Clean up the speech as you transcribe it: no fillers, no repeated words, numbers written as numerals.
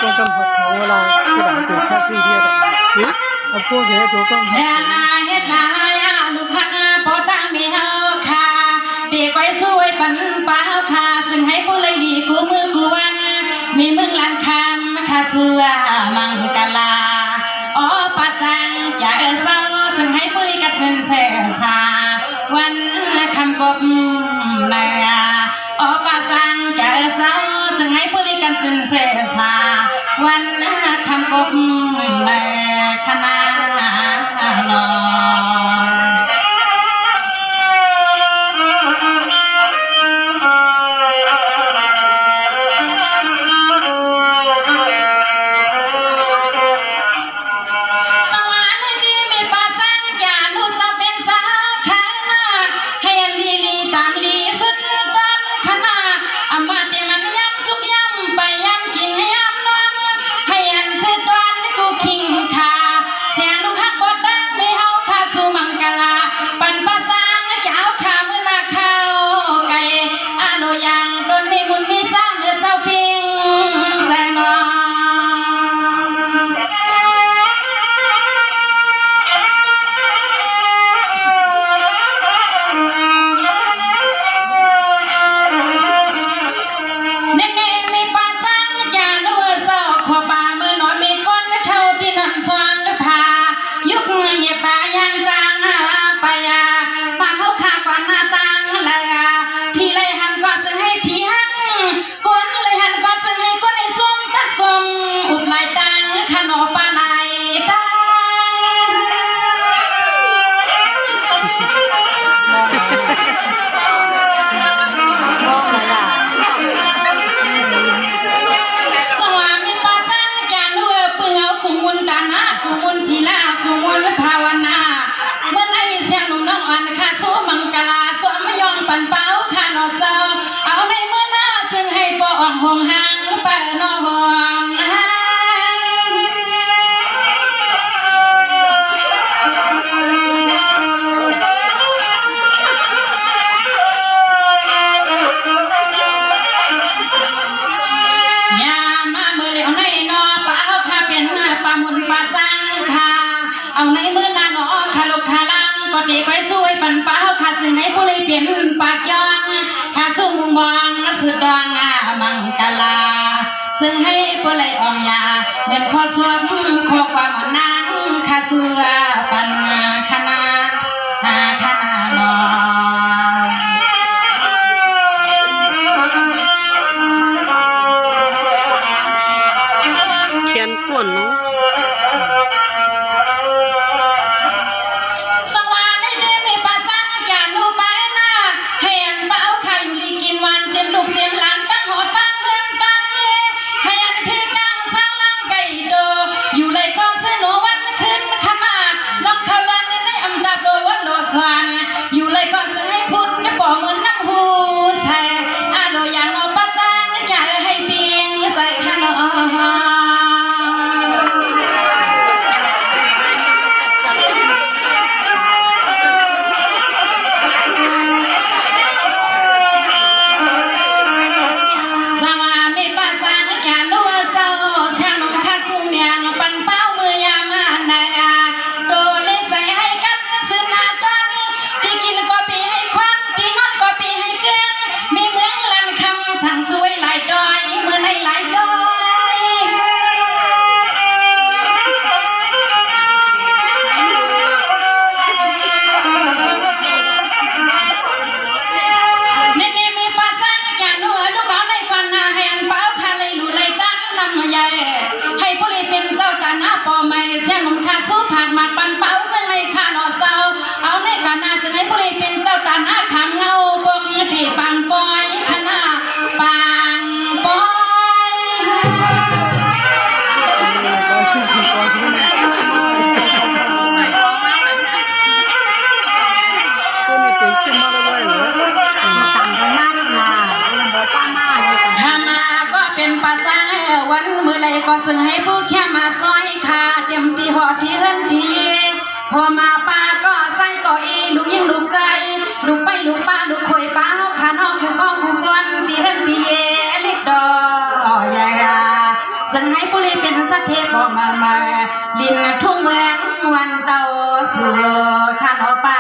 ตัวกำหัดเขาเราผู้ด่าตัวแค่พี่เดียวนี่เอาพวกเดี๋ยวตัวกำหัดเฮ็ดนายลูกค้าพอตั้งมีเฮาค่ะเด็กไว้สวยปันป้าค่ะซึ่งให้ผู้เลยดีกูมือกูวันมีมึงลานคำค่ะเสื้อมังกลาอ๋อป้าจังอย่าเศร้าซึ่งให้ผู้เลยกัดเส้นเสสาวันคำกบนายอ๋อป้าจังอย่าเศร้าซึ่งให้ผู้เลยกัดเส้นเสสาวันคำกบนายคณะนอเอาในมือนาหนอคาลุกคาลังก็ดีก้อยสวยปันป้าขาซึ่งให้ผู้เลยเปลี่ยนปากยองขาสุ่มมองสุดดวงมังกลาซึ่งให้ผู้เลยออกยาเหมือนข้อสวมข้อความนางขาเสือปันคณะคณะนอเขียนก่อนเนาะก็ซึ่งให้ผู้แค่มาซอยขาเตรียมที่หอที่เฮิรนทีพอมาป้าก็ใส่ก็อีลูกยิ่งลูกใจลูกไปลูกป้าลูกข่อยป้าขาน้องกูก็กูก้อนที่เฮิรนทีเลิกดอยซึ่งให้ผู้ มาลินทุ่งเมืองวันเตาสู่ขันออกป่า